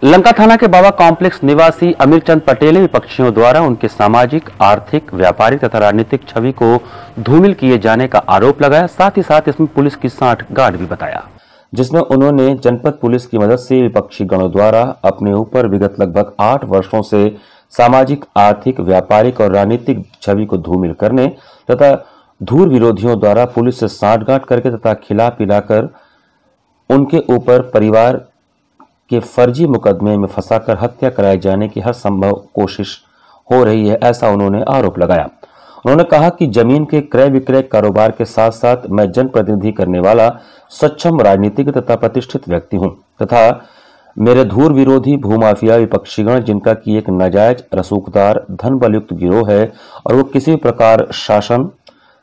लंका थाना के बाबा कॉम्प्लेक्स निवासी अमीरचंद पटेल ने विपक्षियों द्वारा उनके सामाजिक, आर्थिक, व्यापारिक तथा राजनीतिक छवि को धूमिल किए जाने का आरोप लगाया। साथ ही साथ इसमें पुलिस की सांठगांठ भी बताया, जिसमें उन्होंने जनपद पुलिस की मदद से विपक्षी गणों द्वारा अपने ऊपर विगत लगभग 8 वर्षों से सामाजिक, आर्थिक, व्यापारिक और राजनीतिक छवि को धूमिल करने तथा धूर विरोधियों द्वारा पुलिस से सांठगांठ करके तथा खिला पिलाकर उनके ऊपर परिवार के फर्जी मुकदमे में फंसाकर हत्या कराए जाने की हर संभव कोशिश हो रही है, ऐसा उन्होंने आरोप लगाया। उन्होंने कहा कि जमीन के क्रय विक्रय कारोबार के साथ साथ मैं जनप्रतिनिधि करने वाला सक्षम राजनीतिक तथा प्रतिष्ठित व्यक्ति हूं तथा मेरे धूर विरोधी भूमाफिया विपक्षीगण, जिनका की एक नाजायज रसूखदार धन बलयुक्त गिरोह है और वो किसी प्रकार शासन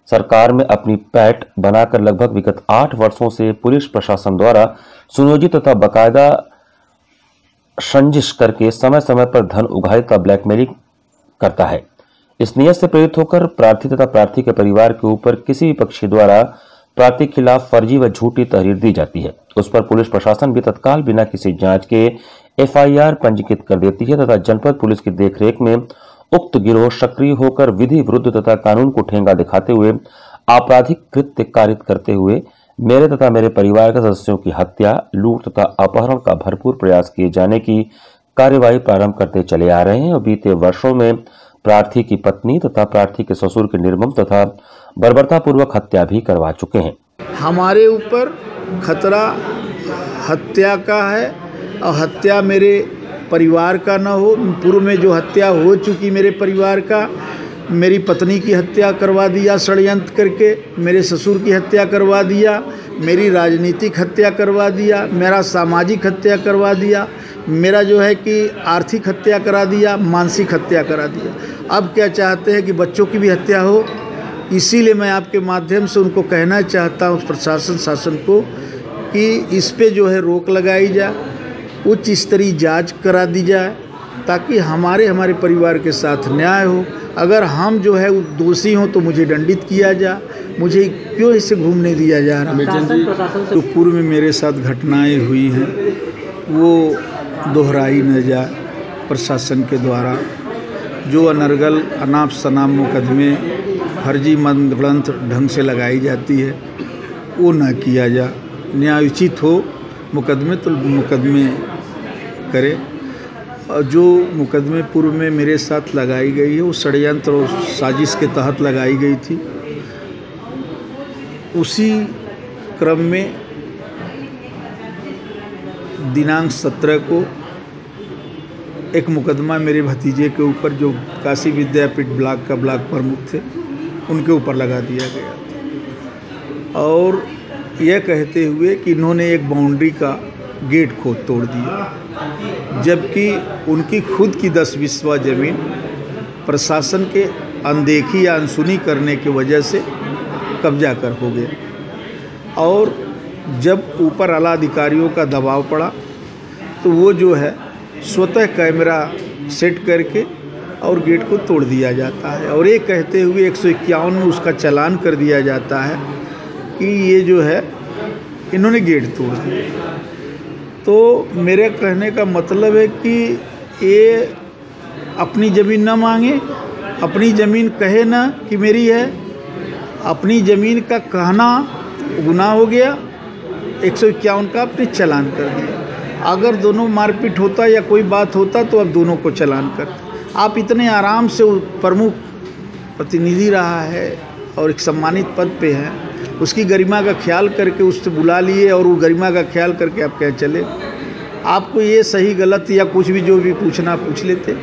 सरकार में अपनी पैठ बनाकर लगभग विगत 8 वर्षों से पुलिस प्रशासन द्वारा सुनियोजित तथा बाकायदा संजिश करके समय समय पर धन उगाही तथा ब्लैकमेलिंग करता है। इस नियत से प्रेरित होकर प्रार्थी तथा प्रार्थी के परिवार के ऊपर किसी भी पक्षी द्वारा प्रार्थी के खिलाफ फर्जी व झूठी तहरीर दी जाती है। उस पर पुलिस प्रशासन भी तत्काल बिना किसी जांच के FIR पंजीकृत कर देती है तथा जनपद पुलिस की देखरेख में उक्त गिरोह सक्रिय होकर विधि विरुद्ध तथा कानून को ठेंगा दिखाते हुए आपराधिक कृत्य कारित करते हुए मेरे तथा मेरे परिवार के सदस्यों की हत्या, लूट तथा अपहरण का भरपूर प्रयास किए जाने की कार्यवाही प्रारंभ करते चले आ रहे हैं और बीते वर्षों में प्रार्थी की पत्नी तथा प्रार्थी के ससुर की निर्मम तथा बर्बरतापूर्वक हत्या भी करवा चुके हैं। हमारे ऊपर खतरा हत्या का है और हत्या मेरे परिवार का न हो। पूर्व में जो हत्या हो चुकी मेरे परिवार का, मेरी पत्नी की हत्या करवा दिया षड्यंत्र करके, मेरे ससुर की हत्या करवा दिया, मेरी राजनीतिक हत्या करवा दिया, मेरा सामाजिक हत्या करवा दिया, मेरा जो है कि आर्थिक हत्या करा दिया, मानसिक हत्या करा दिया। अब क्या चाहते हैं कि बच्चों की भी हत्या हो। इसीलिए मैं आपके माध्यम से उनको कहना चाहता हूँ प्रशासन शासन को कि इस पे जो है रोक लगाई जाए, उच्च स्तरीय जांच करा दी जाए ताकि हमारे परिवार के साथ न्याय हो। अगर हम जो है दोषी हों तो मुझे दंडित किया जाए, मुझे क्यों इसे घूमने दिया जा रहा है। जो पूर्व में मेरे साथ घटनाएं हुई हैं वो दोहराई न जाए। प्रशासन के द्वारा जो अनर्गल अनाप शनाप मुकदमे फर्जी मनगढ़ंत ढंग से लगाई जाती है वो न किया जाए। न्यायोचित हो मुकदमे तो मुकदमे करे। और जो मुकदमे पूर्व में मेरे साथ लगाई गई है वो षड्यंत्र और साजिश के तहत लगाई गई थी। उसी क्रम में दिनांक 17 को एक मुकदमा मेरे भतीजे के ऊपर, जो काशी विद्यापीठ ब्लॉक का ब्लॉक प्रमुख थे, उनके ऊपर लगा दिया गया और यह कहते हुए कि इन्होंने एक बाउंड्री का गेट खोद तोड़ दिया, जबकि उनकी खुद की 10 बिस्वा ज़मीन प्रशासन के अनदेखी या अनसुनी करने की वजह से कब्जा कर हो गया। और जब ऊपर आला अधिकारियों का दबाव पड़ा तो वो जो है स्वतः कैमरा सेट करके और गेट को तोड़ दिया जाता है और ये कहते हुए 151 में उसका चालान कर दिया जाता है कि ये जो है इन्होंने गेट तोड़ दिया। तो मेरे कहने का मतलब है कि ये अपनी ज़मीन ना मांगे, अपनी ज़मीन कहे ना कि मेरी है। अपनी ज़मीन का कहना गुनाह हो गया, 151 का आपने चालान कर दिया। अगर दोनों मारपीट होता या कोई बात होता तो अब दोनों को चालान करते। आप इतने आराम से प्रमुख प्रतिनिधि रहा है और एक सम्मानित पद पे है, उसकी गरिमा का ख्याल करके उससे बुला लिए और वो गरिमा का ख्याल करके आप कह चले। आपको ये सही गलत या कुछ भी जो भी पूछना पूछ लेते,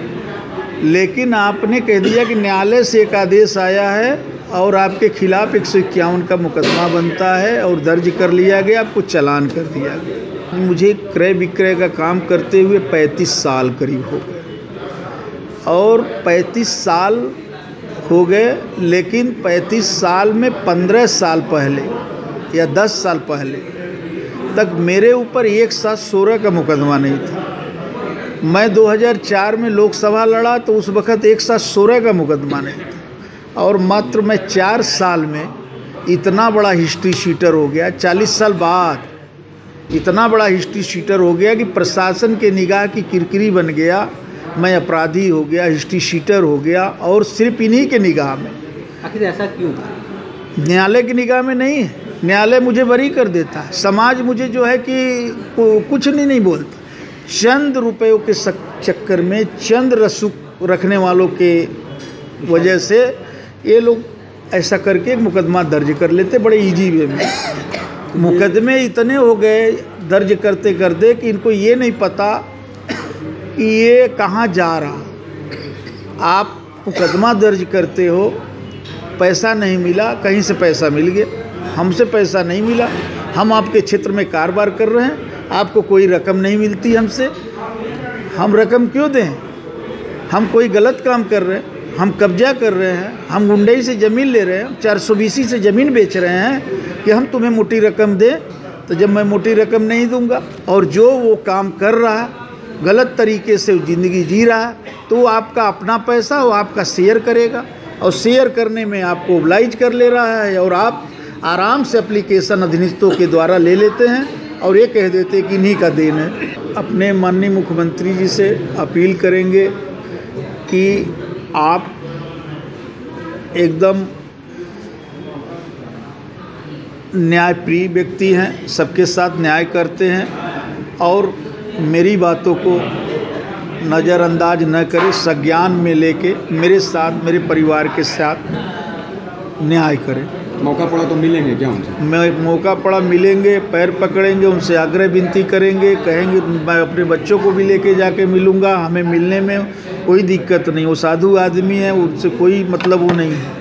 लेकिन आपने कह दिया कि न्यायालय से एक आदेश आया है और आपके खिलाफ 151 का मुकदमा बनता है और दर्ज कर लिया गया, आपको चालान कर दिया गया। मुझे क्रय विक्रय का काम करते हुए 35 साल करीब हो गए और 35 साल हो गए, लेकिन 35 साल में 15 साल पहले या 10 साल पहले तक मेरे ऊपर एक साथ 16 का मुकदमा नहीं था। मैं 2004 में लोकसभा लड़ा तो उस वक़्त एक साथ 16 का मुकदमा नहीं था और मात्र मैं 4 साल में इतना बड़ा हिस्ट्री शीटर हो गया। 40 साल बाद इतना बड़ा हिस्ट्री शीटर हो गया कि प्रशासन के निगाह की किरकिरी बन गया, मैं अपराधी हो गया, हिस्ट्री शीटर हो गया, और सिर्फ इन्हीं के निगाह में। आखिर ऐसा क्यों? न्यायालय की निगाह में नहीं है, न्यायालय मुझे बरी कर देता है, समाज मुझे जो है कि कुछ नहीं बोलता। चंद रुपयों के चक्कर में, चंद रसूख रखने वालों के वजह से ये लोग ऐसा करके एक मुकदमा दर्ज कर लेते बड़े इजी वे में। मुकदमे इतने हो गए दर्ज करते करते कि इनको ये नहीं पता कि ये कहाँ जा रहा। आप मुकदमा दर्ज करते हो, पैसा नहीं मिला, कहीं से पैसा मिल गया, हमसे पैसा नहीं मिला, हम आपके क्षेत्र में कारोबार कर रहे हैं, आपको कोई रकम नहीं मिलती हमसे, हम रकम क्यों दें? हम कोई गलत काम कर रहे हैं, हम कब्जा कर रहे हैं, हम गुंडई से ज़मीन ले रहे हैं, 420 से ज़मीन बेच रहे हैं कि हम तुम्हें मोटी रकम दें। तो जब मैं मोटी रकम नहीं दूंगा और जो वो काम कर रहा है, गलत तरीके से ज़िंदगी जी रहा है, तो वो आपका अपना पैसा वो आपका शेयर करेगा, और शेयर करने में आपको ओब्लाइज कर ले रहा है, और आप आराम से एप्लीकेशन अधीनस्थों के द्वारा ले लेते हैं और ये कह देते हैं कि इन्हीं का देन है। अपने माननीय मुख्यमंत्री जी से अपील करेंगे कि आप एकदम न्यायप्रिय व्यक्ति हैं, सबके साथ न्याय करते हैं, और मेरी बातों को नज़रअंदाज न करें, संज्ञान में लेके मेरे साथ, मेरे परिवार के साथ न्याय करें। मौका पड़ा तो मिलेंगे क्या उनसे? मौका पड़ा मिलेंगे, पैर पकड़ेंगे, उनसे आग्रह विनती करेंगे, कहेंगे मैं अपने बच्चों को भी लेके जाके मिलूँगा, हमें मिलने में कोई दिक्कत नहीं, वो साधु आदमी है, उससे कोई मतलब वो नहीं है।